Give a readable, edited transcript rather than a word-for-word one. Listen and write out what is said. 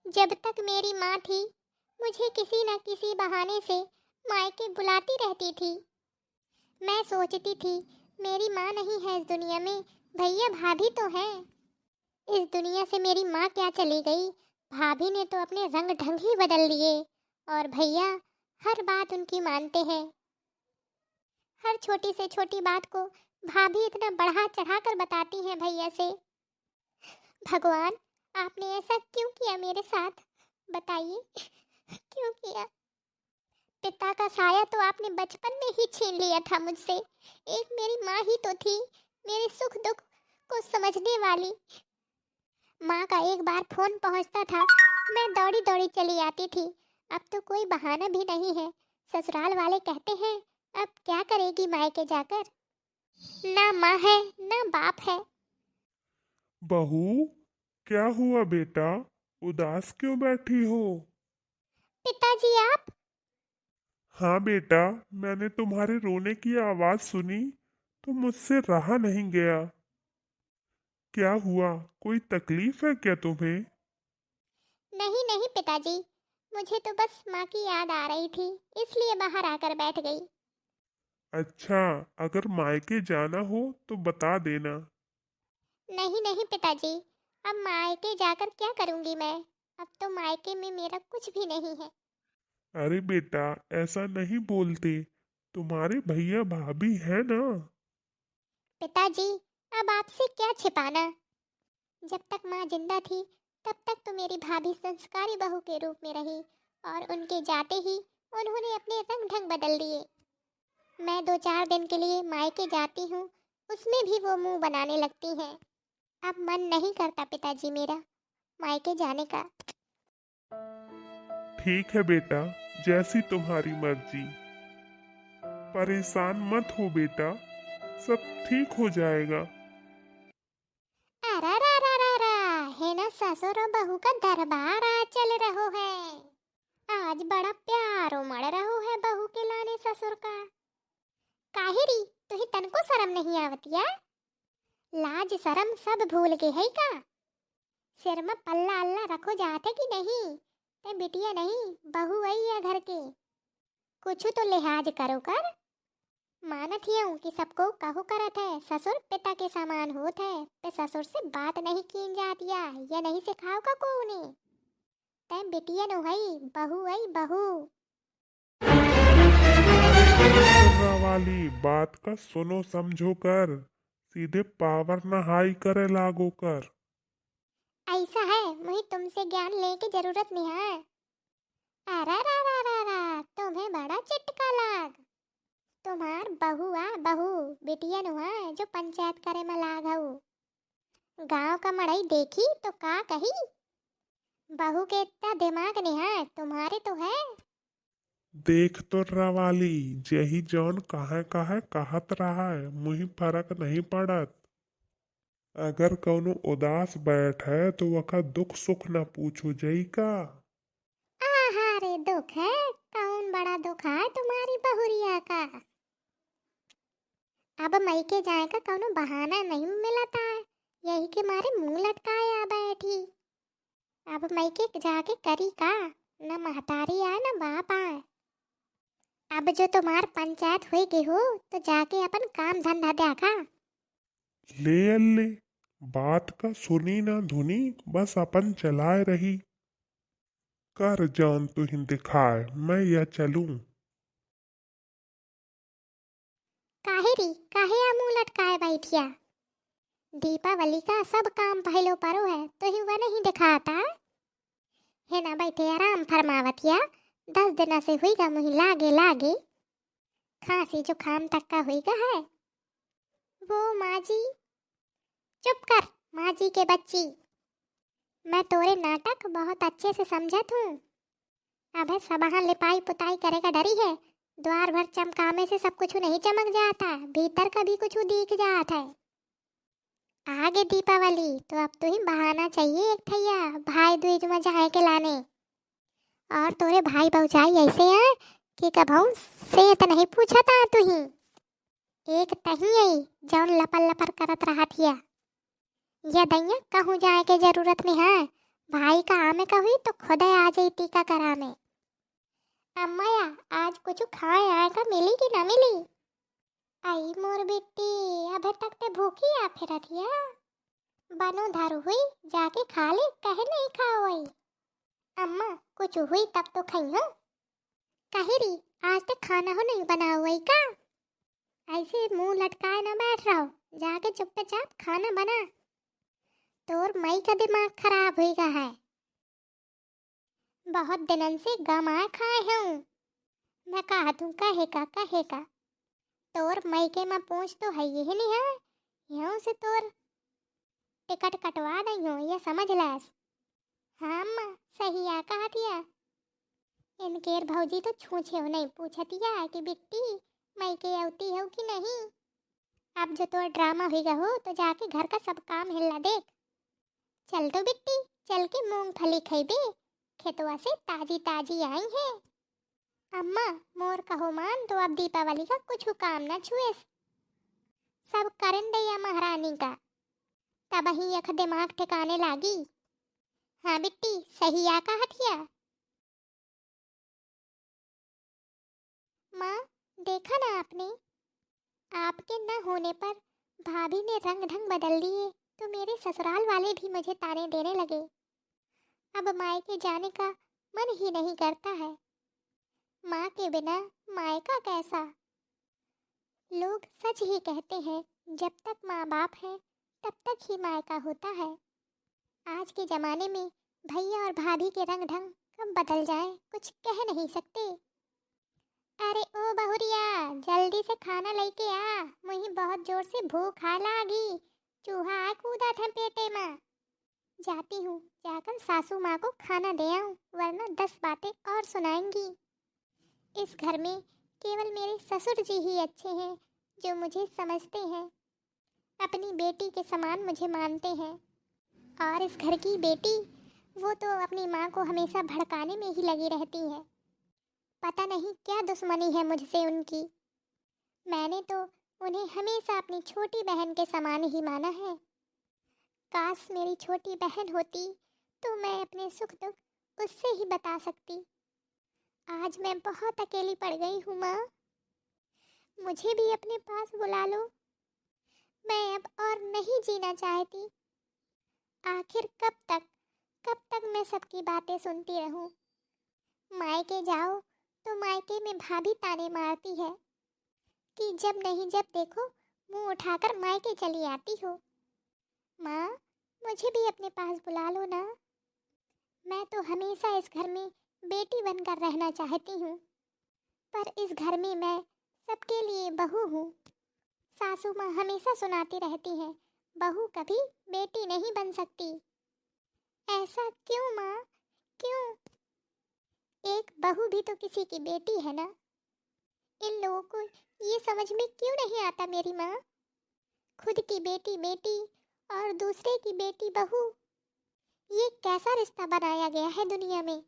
जब तक मेरी माँ थी, मुझे किसी न किसी बहाने से मायके बुलाती रहती थी। मैं सोचती थी, मेरी माँ नहीं है इस दुनिया में, भैया भाभी तो हैं। इस दुनिया से मेरी माँ क्या चली गई, भाभी ने तो अपने रंग ढंग ही बदल लिए। और भैया हर बात उनकी मानते हैं। हर छोटी से छोटी बात को भाभी इतना बढ़ा चढ़ा कर बताती हैं भैया से। भगवान, आपने ऐसा क्यों किया मेरे साथ? बताइए, क्यों किया? पिता का साया तो आपने बचपन में ही छीन लिया था मुझसे। एक मेरी माँ ही तो थी, मेरे सुख दुख को समझने वाली। माँ का एक बार फोन पहुँचता था, मैं दौड़ी दौड़ी चली आती थी। अब तो कोई बहाना भी नहीं है। ससुराल वाले कहते हैं, अब क्या करेगी मायके जाकर? ना माँ है ना बाप है। बहू, क्या हुआ बेटा? उदास क्यों बैठी हो? पिताजी आप? हाँ बेटा, मैंने तुम्हारे रोने की आवाज सुनी तो मुझसे रहा नहीं गया। क्या हुआ? कोई तकलीफ है क्या तुम्हें? नहीं नहीं पिताजी, मुझे तो बस माँ की याद आ रही थी, इसलिए बाहर आकर बैठ गई। अच्छा, अगर मायके जाना हो तो बता देना। नहीं नहीं पिताजी, अब मायके जाकर क्या करूंगी मैं? अब तो मायके में मेरा कुछ भी नहीं है। अरे बेटा, ऐसा नहीं बोलते। तुम्हारे भैया भाभी है ना। पिताजी, अब आपसे क्या छिपाना? जब तक माँ जिंदा थी, तब तक तो मेरी भाभी संस्कारी बहू के रूप में रही, और उनके जाते ही उन्होंने अपने रंग ढंग बदल दिए। मैं 2-4 दिन के लिए मायके जाती हूँ, उसमें भी वो मुंह बनाने लगती हैं। अब मन नहीं करता पिताजी मेरा मायके जाने का। ठीक है बेटा, जैसी तुम्हारी मर्जी। परेशान मत हो बेटा, सब ठीक हो जाएगा। अरा रा रा रा रा, है ना ससुर और बहू का दरबार आज चल रहो है। आज बड़ा प्यार उमड़ रहो है बहू के लाने ससुर का। काहेरी, तुही तनको शरम नहीं आवतिया? लाज शरम सब भूल के है का? सिर में पल्ला अल्ला रखो जाते कि नहीं? ते बिटिया नहीं, बहू आई है घर के। कुछ तो लिहाज करो कर। मानत ही हूँ कि सबको कहो करत है, ससुर पिता के समान होत है, पे ससुर से बात नहीं की जातिया, ये नहीं सिखाओ का को उन्हें। तै बिटिया नो हई, बहू आई बहू। मुर्रा वाली बात का सुनो समझो कर, सीधे पावर न हाई करे लागो कर। ऐसा है, मुझे तुमसे ज्ञान लेने की जरूरत नहीं है। अरा रा रा रा रा, तुम्हें बड़ा चिटका लाग। तुम्हार बहू आ बहू, बिटिया नु है जो पंचायत करे में लाग हऊ। गांव का मड़ई देखी तो का कही? बहू के इतना दिमाग नहीं है, तुम्हारे तो है। देख तो रवाली, जही जौन कहे कहे कहत रहा है, मुही फर्क नहीं पड़त। अगर कौनो उदास बैठ है तो वका दुख सुख न पूछो जई का। आहा रे दुख है, कौन बड़ा दुख है तुम्हारी बहुरिया का? अब मईके जाए का कौनो बहाना नहीं मिलता है, यही के मारे मुंह लटकाए आ बैठी। अब मईके जाके करी का? न महतारी आए न बाप आए। अब जो तुम्हार पंचायत हुई गई हो, तो जाके अपन काम धंधा देखा। ले अल्ले, बात का सुनी ना धुनी, बस अपन चलाए रही। कर जान तुहिन दिखाए, मैं या चलूं। काहेरी, काहे आ मुंह लटकाए बैठिया? दीपावली का सब काम पहलो परो है, तो ही वह नहीं दिखाता है ना? बैठे आराम फरमावतिया। 10 दिन से हुईगा मुही लागे लागे, खांसी जुकाम तक का हुईगा है। वो माँ जी, चुप कर माँ जी के बच्ची। मैं तोरे नाटक बहुत अच्छे से समझत हूँ। अब है सबहाँ लिपाई पुताई करेगा डरी है। द्वार भर चमकामे से सब कुछ नहीं चमक जाता, भीतर का भी कुछ दिख जाता है। आगे दीपावली तो अब तो ही बहाना चाहिए एक ठैया भाई दूज में जाए के लाने। और तोरे भाई भौजाई ऐसे हैं कि कभू से तो नहीं पूछा था तू ही। एक तही आई जौन लपल लपर करत रहा थिया। या दैया कहूँ जाए के जरूरत नहीं है, भाई का आमे का हुई तो का करा मैं। अम्मा या आज कुछ खाए आए का मिली कि ना मिली? आई मोर बेटी अबे तक ते भूखी आ फिरत या। बनो धारू हुई जाके खा ले, कहे नहीं खाओ आई। अम्मा कुछ हुई तब तो खाई हो। कही रही आज तक खाना हो नहीं बना हुआ ही का? ऐसे मुंह लटकाए ना बैठ रहो, जाके चुपचाप खाना बना। तोर मई का दिमाग खराब हुई है। बहुत दिनन से गमा खाए हूँ। मैं कहा तू कहेगा तोर मई के माँ पूछ तो है ही नहीं है। यहाँ से तोर टिकट कटवा नहीं हो ये समझ लैस। हाँ अम्मा सही आ कहा दिया। इनकेर भौजी तो छूछे हो नहीं पूछतिया कि बिट्टी मई के औती हो कि नहीं। अब जो तो ड्रामा होगा हो तो जाके घर का सब काम हिला देख। चल तो बिट्टी चल के मूंगफली खइबे, खेतवा से ताजी ताजी आई है। अम्मा मोर कहो मान तो अब दीपावली का कुछ काम ना छुए, सब करन दैया महारानी का। तब ही यख दिमाग ठिकाने लागी। हाँ बिट्टी सही आ कहा थिया। माँ देखा ना आपने, आपके न होने पर भाभी ने रंग ढंग बदल दिए तो मेरे ससुराल वाले भी मुझे ताने देने लगे। अब मायके जाने का मन ही नहीं करता है। माँ के बिना मायका कैसा। लोग सच ही कहते हैं जब तक माँ बाप है तब तक ही मायका होता है। आज के ज़माने में भैया और भाभी के रंग ढंग कब बदल जाए कुछ कह नहीं सकते। अरे ओ बहुरिया जल्दी से खाना लेके आ, मुझे बहुत जोर से भूख आ लागी। चूहा आ कूदा था पेटे में। जाती हूँ जाकर सासू माँ को खाना दे आऊँ वरना 10 बातें और सुनाएंगी। इस घर में केवल मेरे ससुर जी ही अच्छे हैं जो मुझे समझते हैं, अपनी बेटी के समान मुझे मानते हैं। और इस घर की बेटी वो तो अपनी माँ को हमेशा भड़काने में ही लगी रहती है। पता नहीं क्या दुश्मनी है मुझसे उनकी। मैंने तो उन्हें हमेशा अपनी छोटी बहन के समान ही माना है। काश मेरी छोटी बहन होती तो मैं अपने सुख दुख उससे ही बता सकती। आज मैं बहुत अकेली पड़ गई हूँ माँ, मुझे भी अपने पास बुला लो। मैं अब और नहीं जीना चाहती। आखिर कब तक मैं सबकी बातें सुनती रहूं। मायके जाओ तो मायके में भाभी ताने मारती है कि जब नहीं जब देखो मुंह उठाकर मायके चली आती हो। माँ मुझे भी अपने पास बुला लो ना। मैं तो हमेशा इस घर में बेटी बनकर रहना चाहती हूँ, पर इस घर में मैं सबके लिए बहू हूँ। सासू माँ हमेशा सुनाती रहती हैं बहू कभी बेटी नहीं बन सकती। ऐसा क्यों माँ क्यों? एक बहू भी तो किसी की बेटी है ना। इन लोगों को ये समझ में क्यों नहीं आता मेरी माँ। खुद की बेटी बेटी और दूसरे की बेटी बहू, ये कैसा रिश्ता बनाया गया है दुनिया में।